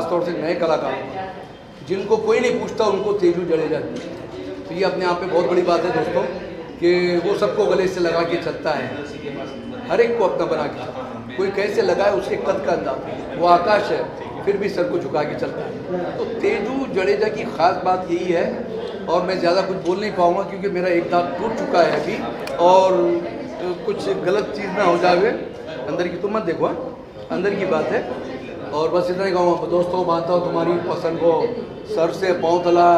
खासतौर से नए कलाकारों को, जिनको कोई नहीं पूछता उनको तेजू जडेजा। तो ये अपने आप में बहुत बड़ी बात है दोस्तों कि वो सबको गले से लगा के चलता है, हर एक को अपना बना के चलता है। कोई कैसे लगाए उसके कद का अंदाज, वो आकाश है फिर भी सर को झुका के चलता है। तो तेजू जडेजा की ख़ास बात यही है, और मैं ज़्यादा कुछ बोल नहीं पाऊँगा क्योंकि मेरा एक दांत टूट चुका है अभी, और कुछ गलत चीज़ ना हो जाए अंदर की, तो मत देखो, अंदर की बात है। और बस इतना ही कहूँगा दोस्तों, मानता हूँ तुम्हारी पसंद को, सर से पाँव तला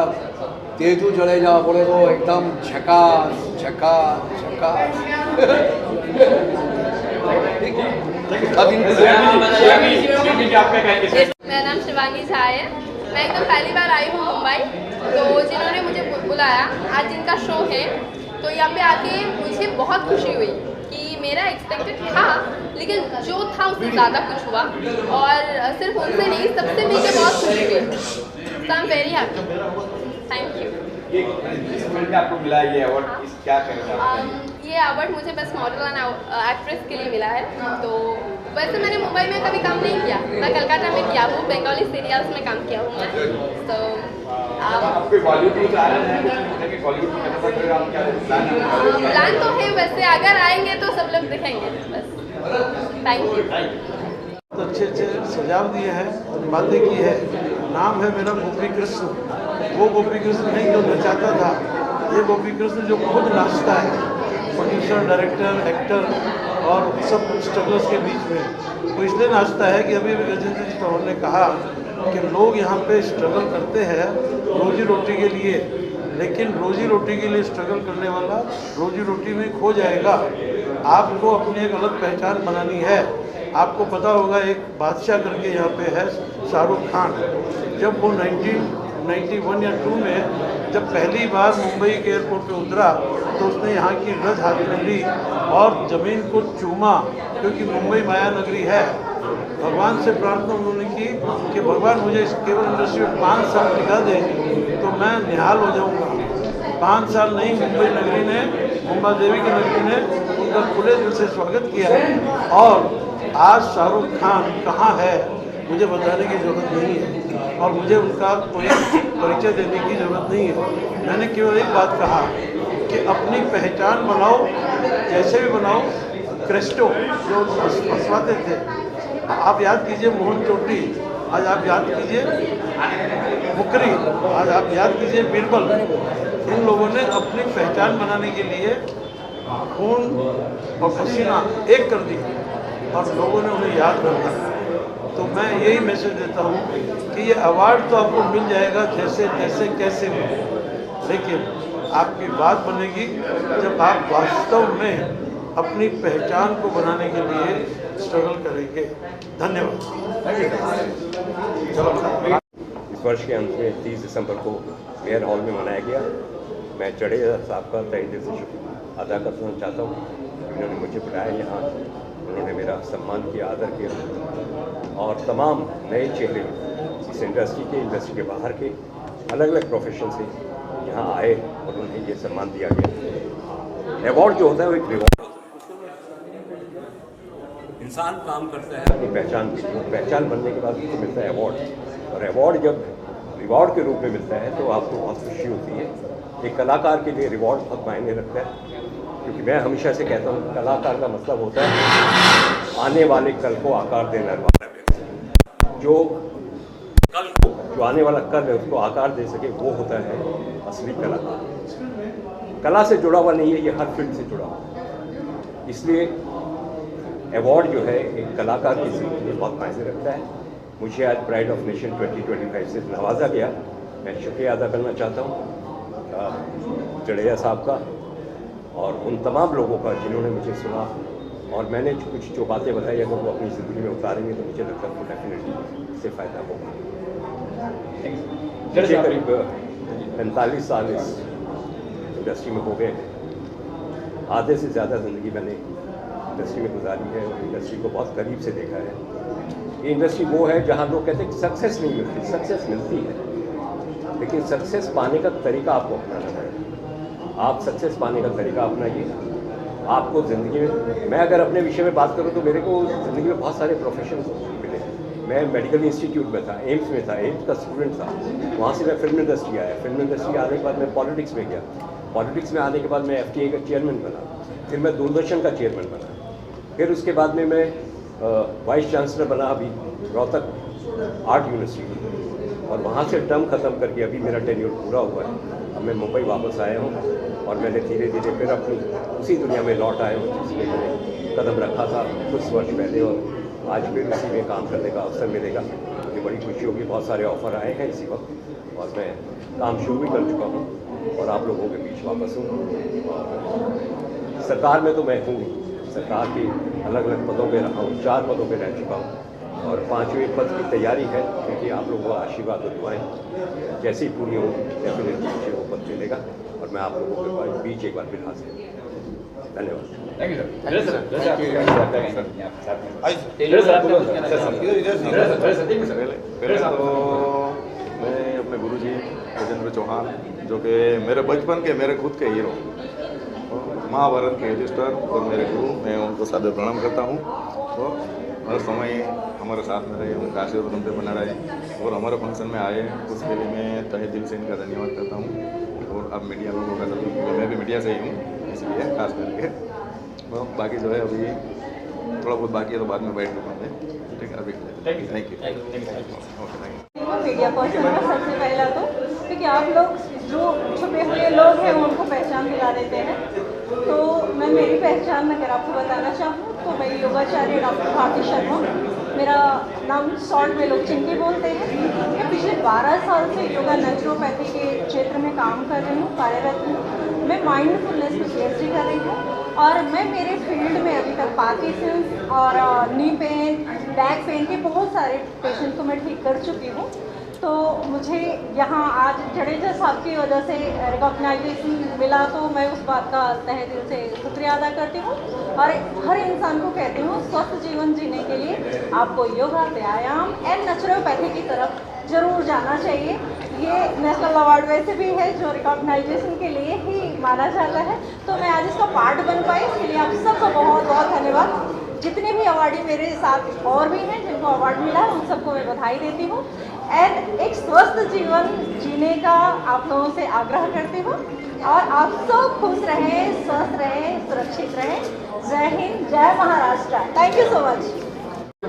तेजू जडेजा बोले तो एकदम झकास झकास झकास। ठीक है, अब मेरा नाम शिवांगी झा है। मैं एकदम पहली बार आई हूँ मुंबई, तो जिन्होंने मुझे बुलाया, आज जिनका शो है, तो यहाँ पे आके मुझे बहुत खुशी हुई कि मेरा एक्सपेक्टेड था, लेकिन जो था उससे ज़्यादा कुछ हुआ, और सिर्फ उनसे नहीं, सबसे मिलकर बहुत खुशी हुई। So I am very happy, thank you. आपको मिला ये अवार्ड, क्या करेगा? ये अवार्ड मुझे बेस्ट मॉडल एंड एक्ट्रेस के लिए मिला है। तो वैसे मैंने मुंबई में कभी काम नहीं किया, मैं कलकत्ता में किया हूँ, बंगाली सीरियल्स में काम किया हूँ मैं। तो प्लान तो है वैसे, अगर आएंगे तो सब लोग दिखेंगे बस। Thank you. तो अच्छे अच्छे सुझाव दिए हैं, बातें की है। नाम है मेरा गोपी कृष्ण, वो गोपी कृष्ण नहीं जो नचाता था, ये गोपी कृष्ण जो खुद नाचता है, प्रोड्यूसर, डायरेक्टर, एक्टर और सब स्ट्रगल्स के बीच में। वो इसलिए नाचता है कि अभी गजेंद्र जी तोमर ने कहा कि लोग यहाँ पे स्ट्रगल करते हैं रोजी रोटी के लिए, लेकिन रोजी रोटी के लिए स्ट्रगल करने वाला रोजी रोटी में खो जाएगा। आपको अपनी एक अलग पहचान बनानी है। आपको पता होगा एक बादशाह करके यहाँ पे है शाहरुख खान, जब वो 1991 या 2 में जब पहली बार मुंबई के एयरपोर्ट पे उतरा तो उसने यहाँ की रज हाथ में ली और ज़मीन को चूमा, क्योंकि मुंबई माया नगरी है। भगवान से प्रार्थना उन्होंने की कि भगवान मुझे इस केबल इंडस्ट्री में 5 साल टिका दे तो मैं निहाल हो जाऊँगा। 5 साल नहीं, मुंबई नगरी ने, मुंबा देवी की नगरी ने उनका खुले दिल से स्वागत किया। और आज शाहरुख खान कहाँ है मुझे बताने की ज़रूरत नहीं है, और मुझे उनका कोई परिचय देने की ज़रूरत नहीं है। मैंने केवल एक बात कहा कि अपनी पहचान बनाओ, जैसे भी बनाओ। क्रेस्टो जो फंसवाते थे, आप याद कीजिए मोहन चोटी, आज आप याद कीजिए मुकरी, आज आप याद कीजिए बीरबल। इन लोगों ने अपनी पहचान बनाने के लिए खून और पसीना एक कर दिया और लोगों ने उन्हें याद रखा। तो मैं यही मैसेज देता हूँ कि ये अवार्ड तो आपको मिल जाएगा जैसे जैसे कैसे भी, लेकिन आपकी बात बनेगी जब आप वास्तव में अपनी पहचान को बनाने के लिए स्ट्रगल करेंगे। धन्यवाद। इस वर्ष के अंत में 30 दिसंबर को मेयर हॉल में मनाया गया। मैं जडेजा साहब का तहे दिल से शुक्र अदा करना चाहता हूँ, उन्होंने मुझे बुलाया यहाँ, उन्होंने मेरा सम्मान किया, आदर किया, और तमाम नए चेहरे इस इंडस्ट्री के बाहर के अलग अलग प्रोफेशन से यहाँ आए और उन्हें ये सम्मान दिया गया। अवार्ड जो होता है वो एक रिवॉर्ड, इंसान काम करता है अपनी पहचान के लिए, पहचान बनने के बाद उसको मिलता है अवार्ड, और अवार्ड जब रिवॉर्ड के रूप में मिलता है तो आपको बहुत खुशी होती है। एक कलाकार के लिए रिवॉर्ड बहुत मायने रखता है, क्योंकि मैं हमेशा से कहता हूँ कलाकार का मतलब होता है आने वाले कल को आकार देने वाला व्यक्ति, जो कल को, जो आने वाला कल है उसको आकार दे सके, वो होता है असली कलाकार। कला से जुड़ा हुआ नहीं है, ये हर फील्ड से जुड़ा हुआ है। इसलिए अवार्ड जो है एक कलाकार की जिंदगी में बहुत मायने रखता है। मुझे आज प्राइड ऑफ नेशन 2025 से नवाजा गया। मैं शुक्रिया अदा करना चाहता हूँ जडेजा साहब का और उन तमाम लोगों का जिन्होंने मुझे सुना, और मैंने कुछ जो बातें बताई अगर वो अपनी ज़िंदगी में उतारेंगे तो मुझे लगता है उनको डेफिनेटली इससे फ़ायदा होगा। मुझे करीब 45 साल इस इंडस्ट्री में हो गए, आधे से ज़्यादा ज़िंदगी मैंने इंडस्ट्री में गुजारी है और इंडस्ट्री को बहुत करीब से देखा है। ये इंडस्ट्री वो है जहाँ लोग कहते हैं कि सक्सेस नहीं मिलती, सक्सेस मिलती है, लेकिन सक्सेस पाने का तरीका आपको अपनाना है। आप सक्सेस पाने का तरीका अपनाइए। आपको ज़िंदगी में, मैं अगर अपने विषय में बात करूँ तो मेरे को ज़िंदगी में बहुत सारे प्रोफेशन मिले। मैं मेडिकल इंस्टीट्यूट में था, एम्स में था, एम्स का स्टूडेंट था। वहाँ से मैं फिल्म इंडस्ट्री आया, फिल्म इंडस्ट्री आने के बाद मैं पॉलिटिक्स में गया, पॉलिटिक्स में आने के बाद मैं FTA का चेयरमैन बना, फिर मैं दूरदर्शन का चेयरमैन बना, फिर उसके बाद में मैं वाइस चांसलर बना अभी रोहतक आर्ट यूनिवर्सिटी, और वहाँ से टर्म ख़त्म करके अभी मेरा टेन्योर पूरा हुआ है। अब मैं मुंबई वापस आया हूँ और मैंने धीरे धीरे फिर अपनी उसी दुनिया में लौट आया हूँ जिसमें मैंने कदम रखा था कुछ वर्ष पहले, और आज फिर उसी में काम करने का अवसर मिलेगा। मुझे बड़ी खुशी होगी, बहुत सारे ऑफ़र आए हैं इसी वक्त और मैं काम शुरू भी कर चुका हूँ और आप लोगों के बीच वापस हूँ। और सरकार में तो मैं हूँ, सरकार के अलग अलग पदों पे रहा हूँ, 4 पदों पे रह चुका हूँ और 5वें पद की तैयारी है, क्योंकि आप लोगों का आशीर्वाद और दुआएं जैसे ही पूरी होंगी डेफिनेटली मुझे वो पद मिलेगा और मैं आप लोगों के बीच एक बार फिर हाजिर हूँ। धन्यवाद। पहले तो मैं अपने गुरुजी राजेंद्र चौहान, जो कि मेरे बचपन के, मेरे खुद के हीरो, महाभारत के रजिस्टर और मेरे गुरु, मैं उनको सादर प्रणाम करता हूँ। तो हर समय हमारे साथ में रहे, उनका आशीर्वाद हम पे बना रहे और हमारे फंक्शन में आए, उसके लिए मैं तहे दिल से इनका धन्यवाद करता हूँ। और अब मीडिया लोगों का सभी, मैं भी मीडिया से ही हूँ इसलिए खास करके, तो बाकी जो है अभी थोड़ा बहुत बाकी है तो बाद में बैठ लूँगा मैं, ठीक है। अभी थैंक यू। मीडिया पर्सन का सबसे पहला तो क्योंकि आप लोग जो छुपे हुए लोग हैं उनको पहचान दिला देते हैं, तो मैं मेरी पहचान अगर आपको बताना चाहूँ तो मैं योगाचार्य डॉक्टर भारती शर्मा, मेरा नाम शॉर्ट में लोग चिंकी बोलते हैं। मैं पिछले 12 साल से योगा नेचुरोपैथी के क्षेत्र में काम कर रही हूँ, कार्यरत हूँ। मैं माइंडफुलनेस में PhD कर रही हूँ और मैं मेरे फील्ड में अभी तक पार्किंसंस और नी पेन, बैक पेन के बहुत सारे पेशेंट को मैं ठीक कर चुकी हूँ। तो मुझे यहाँ आज जडेजा साहब की वजह से रिकॉग्नाइजेशन मिला, तो मैं उस बात का तहे दिल से शुक्रिया अदा करती हूँ और हर इंसान को कहती हूँ स्वस्थ जीवन जीने के लिए आपको योगा, व्यायाम एंड नेचुरोपैथी की तरफ ज़रूर जाना चाहिए। ये नेशनल अवार्ड वैसे भी है जो रिकॉग्नाइजेशन के लिए ही माना जाता है, तो मैं आज इसका पार्ट बन पाई, इसके लिए आप सबका बहुत बहुत धन्यवाद। जितने भी अवार्डी मेरे साथ और भी हैं जिनको अवार्ड मिला है उन सबको मैं बधाई देती हूँ एंड एक स्वस्थ जीवन जीने का आप लोगों से आग्रह करती हूँ और आप सब खुश रहें, स्वस्थ रहें, सुरक्षित रहें। जय हिंद, जय Maharashtra. Thank you so much.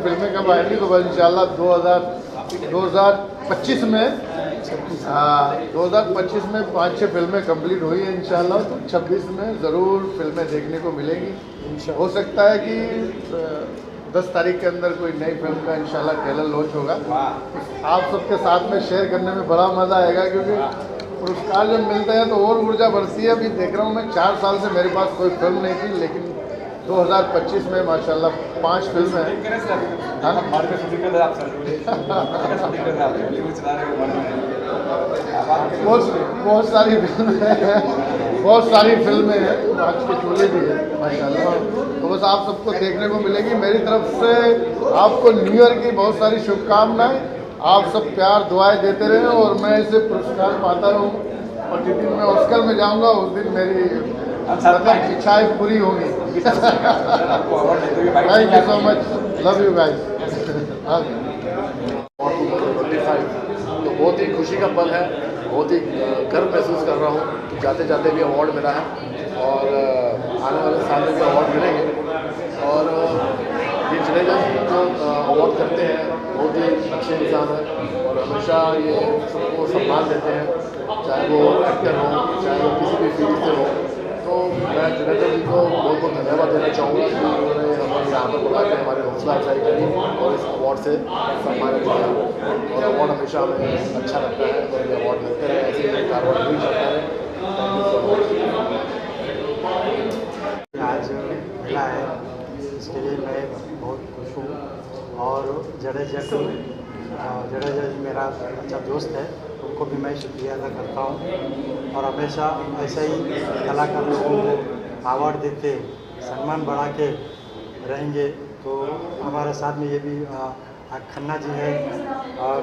फिल्में कब आएंगी तो बस इंशाल्लाह 2025 में 2025 में 5-6 फिल्में कंप्लीट हुई है इंशाल्लाह, तो 26 में ज़रूर फिल्में देखने को मिलेंगी। हो सकता है कि 10 तारीख के अंदर कोई नई फिल्म का इंशाल्लाह ट्रेलर लॉन्च होगा, आप सबके साथ में शेयर करने में बड़ा मज़ा आएगा, क्योंकि पुरस्कार जब मिलते हैं तो और ऊर्जा बढ़ती है। अभी देख रहा हूँ मैं 4 साल से मेरे पास कोई फिल्म नहीं थी, लेकिन 2025 में माशाल्लाह 5 फिल्में हैं। बहुत सारी फिल्में हैं, बहुत सारी फिल्में हैं, आज के चूल्हे भी है माशाल्लाह। तो बस आप सबको देखने को मिलेगी। मेरी तरफ से आपको न्यू ईयर की बहुत सारी शुभकामनाएं। आप सब प्यार दुआएं देते रहें और मैं इसे पुरस्कार पाता रहूँ, और जिस दिन मैं ऑस्कर में जाऊँगा उस दिन मेरी इच्छाएं पूरी होंगी। Thank you so much, love you guys. तो बहुत ही खुशी का पल है, बहुत ही गर्व महसूस कर रहा हूँ। जाते जाते भी अवार्ड मिला है और आने वाले साल में भी अवार्ड मिलेंगे। और ये जडेजा जो अवार्ड करते हैं बहुत ही अच्छे इंसान है और हमेशा ये सबको सम्मान देते हैं, चाहे वो एक्टर हो चाहे वो किसी भी फील्ड से हो। तो मैं जडेजा जी को बहुत बहुत धन्यवाद देना चाहूँगा कि उन्होंने हमें यहाँ पर बुला के हमारी हौसला अफजाई करी और इस अवार्ड से सम्मानित किया। और अवार्ड हमेशा हमें अच्छा लगता है और ये अवार्ड मिलते रहे, ऐसे ही कार्रवाई हुई करता है। आज मिला है, इसके लिए मैं बहुत खुश हूँ। और जडेजा जी मेरा अच्छा दोस्त है, उनको भी मैं शुक्रिया अदा करता हूँ। और हमेशा ऐसे ही कलाकार लोगों को अवार्ड देते सम्मान बढ़ा के रहेंगे। तो हमारे साथ में ये भी खन्ना जी है और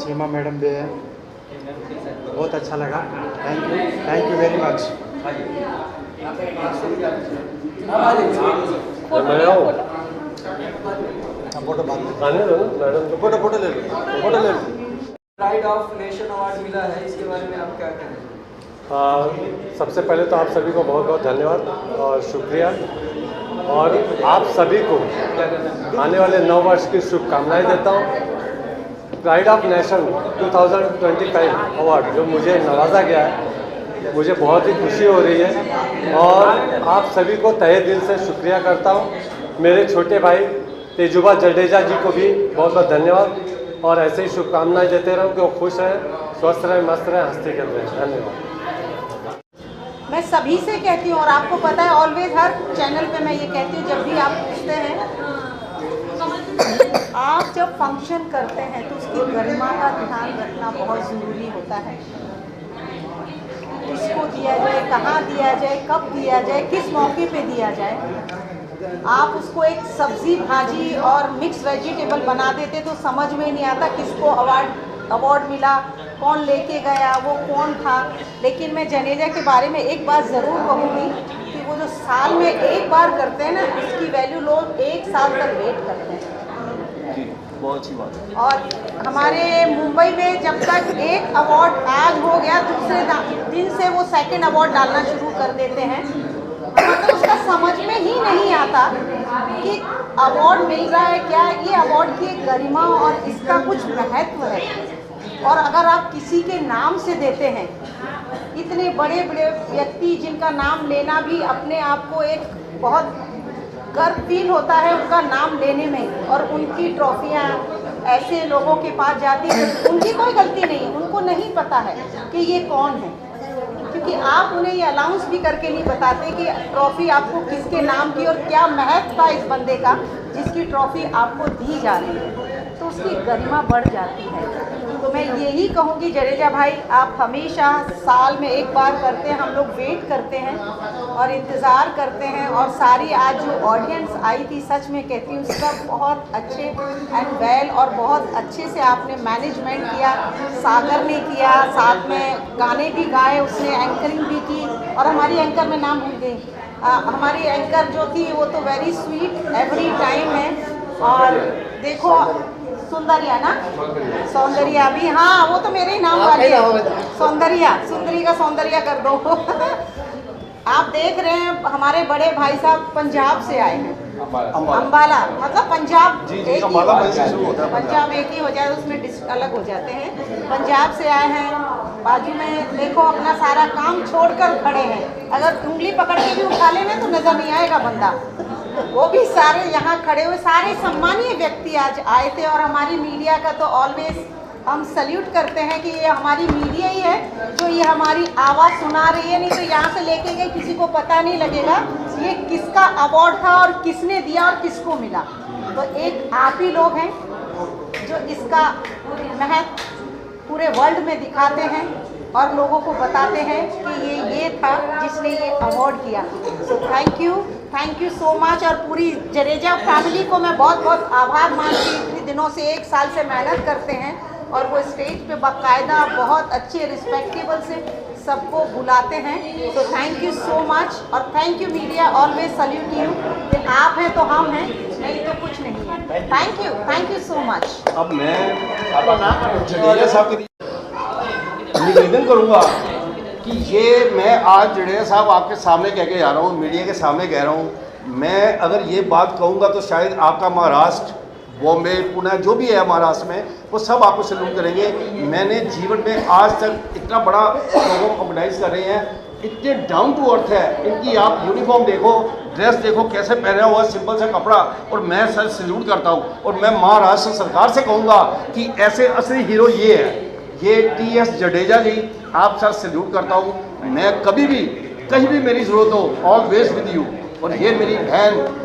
सीमा मैडम भी है। बहुत अच्छा लगा, thank you very much. Photo बाद में आने दो ना मैडम, फोटो ले लो, फोटो ले लो। प्राइड ऑफ नेशन अवार्ड मिला है, इसके बारे में आप क्या कहें? सबसे पहले तो आप सभी को बहुत बहुत धन्यवाद और शुक्रिया, और आप सभी को आने वाले 9 वर्ष की शुभकामनाएं देता हूँ। प्राइड ऑफ नेशन 2025 अवार्ड जो मुझे नवाजा गया है, मुझे बहुत ही खुशी हो रही है और आप सभी को तहे दिल से शुक्रिया करता हूँ। मेरे छोटे भाई तेजुबा जडेजा जी को भी बहुत बहुत धन्यवाद, और ऐसे ही शुभकामनाएं देते रहो कि वो खुश रहें, स्वस्थ रहें, मस्त रहें, हंसते खेलते रहें। धन्यवाद। मैं सभी से कहती हूँ, और आपको पता है ऑलवेज हर चैनल पे मैं ये कहती हूँ, जब भी आप पूछते हैं, आप जब फंक्शन करते हैं तो उसकी गरिमा का ध्यान रखना बहुत ज़रूरी होता है। किसको दिया जाए, कहाँ दिया जाए, कब दिया जाए, किस मौके पे दिया जाए। आप उसको एक सब्जी भाजी और मिक्स वेजिटेबल बना देते तो समझ में नहीं आता किसको अवार्ड मिला, कौन लेके गया, वो कौन था। लेकिन मैं जडेजा के बारे में एक बात ज़रूर कहूँगी कि वो जो साल में एक बार करते हैं ना, उसकी वैल्यू लोग 1 साल तक वेट करते हैं। बहुत अच्छी बात है। और हमारे मुंबई में जब तक एक अवार्ड आज हो गया, दूसरे दिन से वो सेकंड अवार्ड डालना शुरू कर देते हैं। मतलब उसका समझ में ही नहीं आता कि अवार्ड मिल रहा है क्या, ये अवार्ड की गरिमा और इसका कुछ महत्व है। और अगर आप किसी के नाम से देते हैं, इतने बड़े बड़े व्यक्ति जिनका नाम लेना भी अपने आप को एक बहुत गर्व फील होता है उनका नाम लेने में, और उनकी ट्रॉफियाँ ऐसे लोगों के पास जाती है, उनकी कोई गलती नहीं, उनको नहीं पता है कि ये कौन है, क्योंकि आप उन्हें ये अनाउंस भी करके नहीं बताते कि ट्रॉफी आपको किसके नाम की और क्या महत्व था इस बंदे का जिसकी ट्रॉफी आपको दी जा रही है, तो उसकी गरिमा बढ़ जाती है। तो मैं यही कहूँगी जडेजा भाई, आप हमेशा साल में एक बार करते हैं, हम लोग वेट करते हैं और इंतज़ार करते हैं। और सारी आज जो ऑडियंस आई थी, सच में कहती हूँ, उसका बहुत अच्छे एंड वेल और बहुत अच्छे से आपने मैनेजमेंट किया। सागर ने किया, साथ में गाने भी गाए, उसने एंकरिंग भी की। और हमारी एंकर में नाम भूल गई, हमारी एंकर जो थी वो तो वेरी स्वीट एवरी टाइम है। और देखो सुंदरिया ना, सौंदर्या भी, हाँ वो तो मेरे ही नाम वाले हैं, सौंदर्या, सुंदरी का सौंदर्या कर दो। आप देख रहे हैं हमारे बड़े भाई साहब पंजाब से आए हैं, अम्बाला, मतलब पंजाब एक ही पंजाब एक ही हो जाए, उसमें डिस्ट्रिक्ट अलग हो जाते हैं। पंजाब से आए हैं, बाजू में देखो अपना सारा काम छोड़कर खड़े हैं। अगर उंगली पकड़ के भी उठा लेना तो नजर नहीं आएगा बंदा, वो भी सारे यहाँ खड़े हुए सारे सम्मानीय व्यक्ति आज आए थे। और हमारी मीडिया का तो ऑलवेज हम सल्यूट करते हैं कि ये हमारी मीडिया ही है जो ये हमारी आवाज़ सुना रही है, नहीं तो यहाँ से लेके गए किसी को पता नहीं लगेगा ये किसका अवार्ड था और किसने दिया और किसको मिला। तो एक आप ही लोग हैं जो इसका महत्व पूरे वर्ल्ड में दिखाते हैं और लोगों को बताते हैं कि ये था जिसने ये अवार्ड किया। So thank you so much. और पूरी जडेजा फैमिली को मैं बहुत बहुत आभार मानती हूँ, इतने दिनों से 1 साल से मेहनत करते हैं और वो स्टेज पे बाकायदा बहुत अच्छे रिस्पेक्टेबल से सबको बुलाते हैं। तो थैंक यू सो मच। और thank you media, always salute you कि आप हैं तो हम हैं, नहीं तो कुछ नहीं है। Thank you so much. अब मैं जडेजा साहब के निवेदन करूंगा कि ये मैं आज जडेजा साहब आपके सामने कह के जा रहा हूँ, मीडिया के सामने कह रहा हूँ। मैं अगर ये बात कहूँगा तो शायद आपका महाराष्ट्र, बॉम्बे, पुणे जो भी है महाराष्ट्र में, वो सब आपको सैल्यूट करेंगे। मैंने जीवन में आज तक इतना बड़ा लोगों को ऑर्गेनाइज कर रहे हैं, इतने डाउन टू अर्थ है। इनकी आप यूनिफॉर्म देखो, ड्रेस देखो कैसे पहना हुआ, सिंपल सा कपड़ा, और मैं सर सैल्यूट करता हूँ। और मैं महाराष्ट्र सरकार से कहूँगा कि ऐसे असली हीरो ये है, ये टी.एस. जडेजा जी, आप सर सैल्यूट करता हूँ। मैं कभी भी कहीं भी मेरी ज़रूरत हो, ऑलवेज विद यू। और ये मेरी बहन,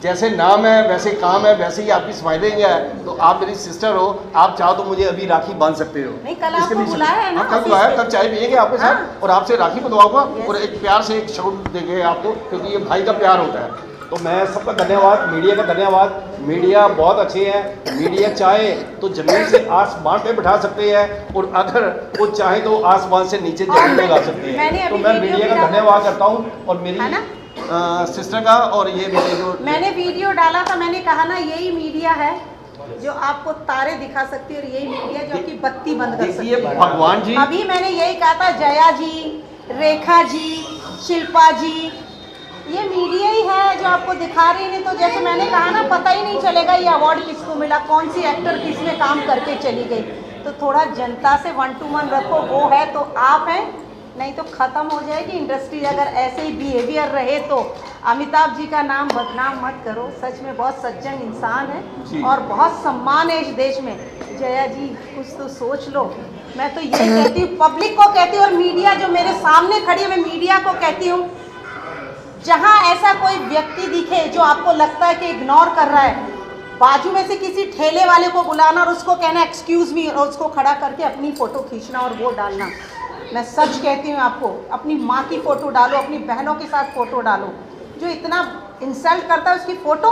जैसे नाम है वैसे काम है, वैसे ही आपकी स्माइलिंग है, तो आप मेरी सिस्टर हो। आप चाहो तो मुझे अभी राखी बांध सकते हो। नहीं, कल आपको बुलाया है ना? कल बुलाया, कल चाय पिएंगे आपके साथ और आपसे राखी बंधवाऊंगा और एक प्यार से एक शब्द देंगे आपको, क्योंकि ये भाई का प्यार होता है। तो मैं सबका धन्यवाद, मीडिया का धन्यवाद। मीडिया बहुत अच्छे हैं, मीडिया चाहे तो ज़मीन से आसमान पे बिठा सकते हैं और अगर वो चाहे तो आसमान से नीचे जमीन में ला सकते हैं। तो मैं मीडिया का धन्यवाद करता हूँ। और मेरी सिस्टर का और ये मेरे जो मैंने वीडियो डाला था, मैंने कहा ना यही मीडिया है जो आपको तारे दिखा सकती है और यही मीडिया जो आपकी बत्ती बंद कर सकती है। भगवान जी, अभी मैंने यही कहा था, जया जी, रेखा जी, शिल्पा जी, ये मीडिया ही है जो आपको दिखा रही। नहीं तो जैसे मैंने कहा ना, पता ही नहीं चलेगा ये अवार्ड किसको मिला, कौन सी एक्टर किस में काम करके चली गई। तो थोड़ा जनता से 1 to 1 रखो, वो है तो आप हैं, नहीं तो ख़त्म हो जाएगी इंडस्ट्री। अगर ऐसे ही बिहेवियर रहे तो अमिताभ जी का नाम बदनाम मत करो, सच में बहुत सज्जन इंसान है और बहुत सम्मान है इस देश में। जया जी कुछ तो सोच लो। मैं तो यही कहती हूँ, पब्लिक को कहती हूँ और मीडिया जो मेरे सामने खड़ी है, मैं मीडिया को कहती हूँ, जहाँ ऐसा कोई व्यक्ति दिखे जो आपको लगता है कि इग्नोर कर रहा है, बाजू में से किसी ठेले वाले को बुलाना और उसको कहना एक्सक्यूज़ मी और उसको खड़ा करके अपनी फ़ोटो खींचना और वो डालना। मैं सच कहती हूँ आपको, अपनी माँ की फ़ोटो डालो, अपनी बहनों के साथ फ़ोटो डालो। जो इतना इंसल्ट करता है उसकी फ़ोटो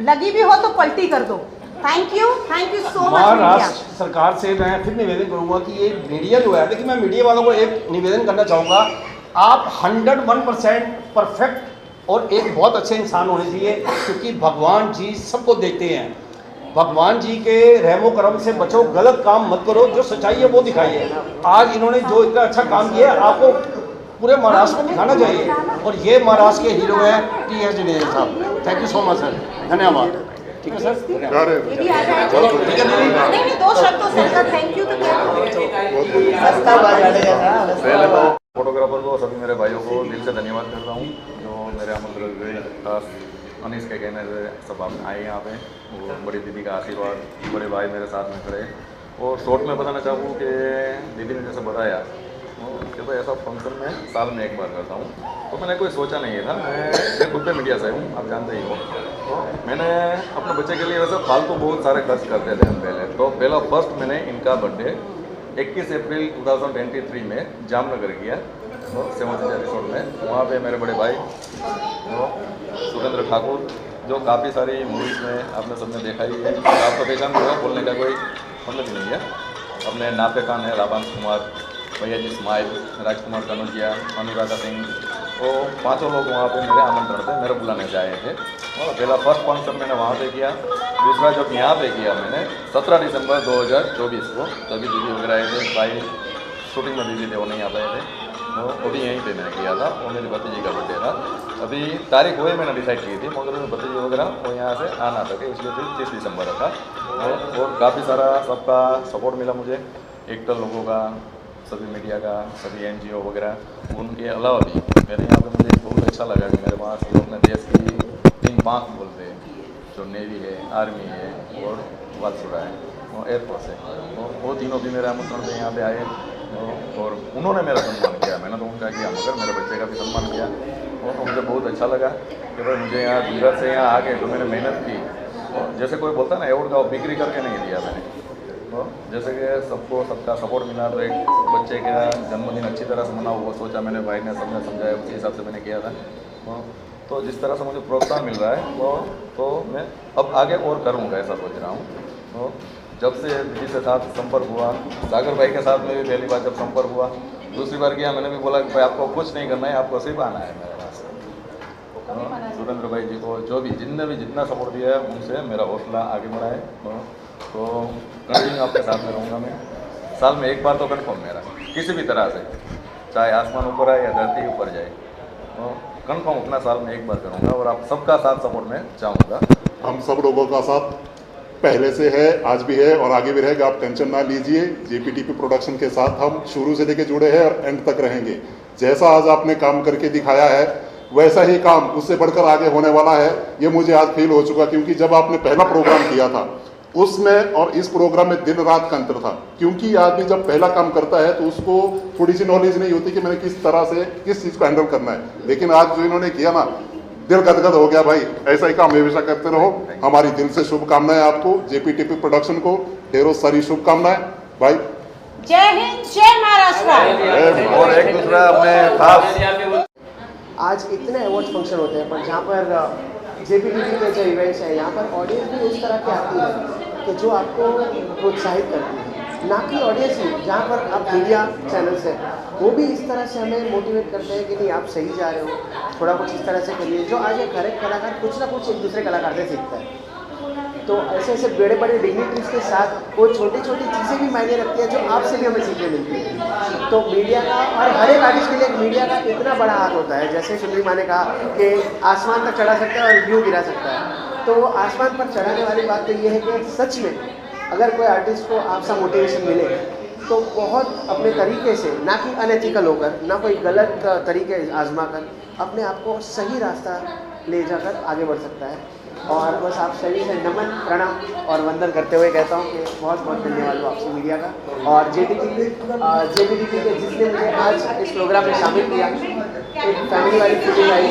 लगी भी हो तो पलटी कर दो। Thank you so much. Maharashtra सरकार से मैं फिर निवेदन करूंगा कि ये मीडिया जो है, देखिए मैं मीडिया वालों को एक निवेदन करना चाहूँगा, आप 101% परफेक्ट और एक बहुत अच्छे इंसान होने चाहिए, क्योंकि भगवान जी सबको देखते हैं। भगवान जी के रहमो करम से बचो, गलत काम मत करो, जो सच्चाई है वो दिखाइए। आज इन्होंने जो इतना अच्छा काम किया है, आपको पूरे महाराष्ट्र को दिखाना चाहिए और ये महाराष्ट्र के हीरो हैं TS जिनेन्द्र साहब। Thank you so much sir, धन्यवाद। ठीक है सर, नहीं 2 शब्दों से थैंक यू तो पहले तो फोटोग्राफर को, सभी मेरे भाइयों को दिल से धन्यवाद करता हूँ जो मेरे आमंत्रण पे अनीस के कहने से सब आप आए यहाँ पे। वो बड़ी दीदी का आशीर्वाद, बड़े भाई मेरे साथ में खड़े। और शॉर्ट में बताना चाहूँ कि दीदी ने जैसे बताया कि भाई ऐसा फंक्शन में साल में एक बार करता हूँ, तो मैंने कोई सोचा नहीं था। मैं खुद पे मीडिया से हूँ, आप जानते ही हो। तो मैंने अपने बच्चे के लिए वैसे फालतू बहुत सारे खर्च करते थे हम पहले। तो पहला फर्स्ट मैंने इनका बर्थडे 21 अप्रैल 2023 में जामनगर किया, तो 7 रिसोर्ट में। वहाँ पे मेरे बड़े भाई सुरेंद्र ठाकुर, जो काफ़ी सारी मूवीज़ में आपने सबने देखा ही है, आपको पहचान होगा, बोलने का कोई मतलब ही नहीं है। अपने नापे खान है, राभांश कुमार, भैया जी स्माइल, राजकुमार कनौजिया, अनुराधा सिंह, वो 5 लोग वहाँ पे मेरे आमंत्रण पे मेरे बुलाने से आए थे। और पहला फर्स्ट फंक्शन मैंने वहाँ पे किया। दूसरा जब यहाँ पे किया मैंने 17 दिसंबर 2024 को, तभी दीदी वगैरह आए थे, भाई शूटिंग में बिजी थे, वो नहीं आ पाए थे। वो भी यहीं पे मैंने किया था, वो मेरी भतीजी का बर्थडे था। अभी तारीख वही मैंने डिसाइड की थी, मगर भतीजी वगैरह वो यहाँ से आ ना सके, इसलिए फिर 30 दिसंबर रखा। और काफ़ी सारा सबका सपोर्ट मिला मुझे, एक्टर लोगों का, सभी मीडिया का, सभी NGO वगैरह। उनके अलावा भी मेरे यहाँ पे मुझे बहुत अच्छा लगा कि मेरे पास अपने देश की 3 पाँच बोलते हैं, जो नेवी है, आर्मी है और वायुसेना है और एयरफोर्स है। वो तीनों भी मेरे आमंत्रण पे यहाँ पे आए और उन्होंने मेरा सम्मान किया। मैंने तो उनका किया, मगर मेरे बच्चे का भी सम्मान किया और मुझे बहुत अच्छा लगा कि भाई मुझे यहाँ गुजरात से यहाँ आके तो मैंने मेहनत की। और जैसे कोई बोलता है ना, अवार्ड का वो बिक्री करके नहीं दिया मैंने। तो जैसे कि सबको सबका सपोर्ट मिला, तो एक बच्चे का जन्मदिन अच्छी तरह से मनाऊँ, वो सोचा मैंने, भाई ने सबने समझाया, उसी हिसाब से मैंने किया था। तो जिस तरह से मुझे प्रोत्साहन मिल रहा है तो मैं अब आगे और करूँगा, ऐसा सोच रहा हूँ। तो जब से दीदी से साथ संपर्क हुआ, सागर भाई के साथ में भी पहली बार जब संपर्क हुआ, दूसरी बार किया, मैंने भी बोला कि भाई आपको कुछ नहीं करना है, आपको सिर्फ आना है मेरे पास। सुरेंद्र भाई जी को जो भी जितना सपोर्ट दिया है, उनसे मेरा हौसला आगे बढ़ा है। तो कंटिन्यू आपके साथ में रहूँगा मैं। साल में एक बार तो कन्फर्म मेरा, किसी भी तरह से, चाहे आसमान ऊपर आए या धरती ऊपर जाए, तो कन्फर्म अपना साल में एक बार करूँगा और आप सबका साथ सपोर्ट में चाहूँगा। हम सब लोगों का साथ पहले से है, आज भी है और आगे भी रहेगा, आप टेंशन ना लीजिए। JPTP प्रोडक्शन के साथ हम शुरू से लेके जुड़े हैं और एंड तक रहेंगे। जैसा आज आपने काम करके दिखाया है, वैसा ही काम उससे बढ़कर आगे होने वाला है, ये मुझे आज फील हो चुका। क्योंकि जब आपने पहला प्रोग्राम किया था, उसमें और इस प्रोग्राम में दिन रात का अंतर था। क्योंकि आदमी जब पहला काम करता है तो उसको थोड़ी सी नॉलेज नहीं होती कि मैंने किस तरह से किस चीज़ को हैंडल करना है। लेकिन आज जो इन्होंने किया ना, दिल गदगद हो गया। भाई ऐसा ही काम हमेशा करते रहो। हमारी दिल से शुभकामनाएं आपको, JPTP प्रोडक्शन को ढेरों सारी शुभकामनाएं भाई। जय हिंद, जय महाराष्ट्र। और एक दूसरा अपने खास, आज इतने अवार्ड फंक्शन होते हैं, पर जहाँ पर JPTP के जो इवेंट्स हैं, यहाँ पर ऑडियंस भी उस तरह की आती है कि जो आपको प्रोत्साहित करती है। ना कि ऑडियंस ही, जहाँ पर आप मीडिया चैनल्स हैं वो भी इस तरह से हमें मोटिवेट करते हैं कि नहीं आप सही जा रहे हो, थोड़ा कुछ इस तरह से करिए, जो आज एक हर एक कलाकार कुछ ना कुछ एक दूसरे कलाकार से सीखता है। तो ऐसे ऐसे बड़े बड़े डिग्निटरीज के साथ वो छोटी छोटी चीज़ें भी मायने रखती हैं जो आपसे भी हमें सीखने मिलती है। तो मीडिया का और हर एक आर्टिस्ट के लिए मीडिया का इतना बड़ा हाथ होता है, जैसे सुंदरी माँ ने कहा कि आसमान तक चढ़ा सकता है और यूँ गिरा सकता है। तो आसमान पर चढ़ाने वाली बात तो ये है कि सच में अगर कोई आर्टिस्ट को आपसा मोटिवेशन मिले तो बहुत अपने तरीके से, ना कि अनएथिकल होकर, ना कोई गलत तरीके आजमा कर, अपने आप को सही रास्ता ले जाकर आगे बढ़ सकता है। और बस आप सभी से नमन, प्रणाम और वंदन करते हुए कहता हूँ कि बहुत बहुत धन्यवाद हो आपसे मीडिया का और JPTV के जिसने मुझे आज इस प्रोग्राम में शामिल किया। एक फैमिली वाली फीलिंग आई।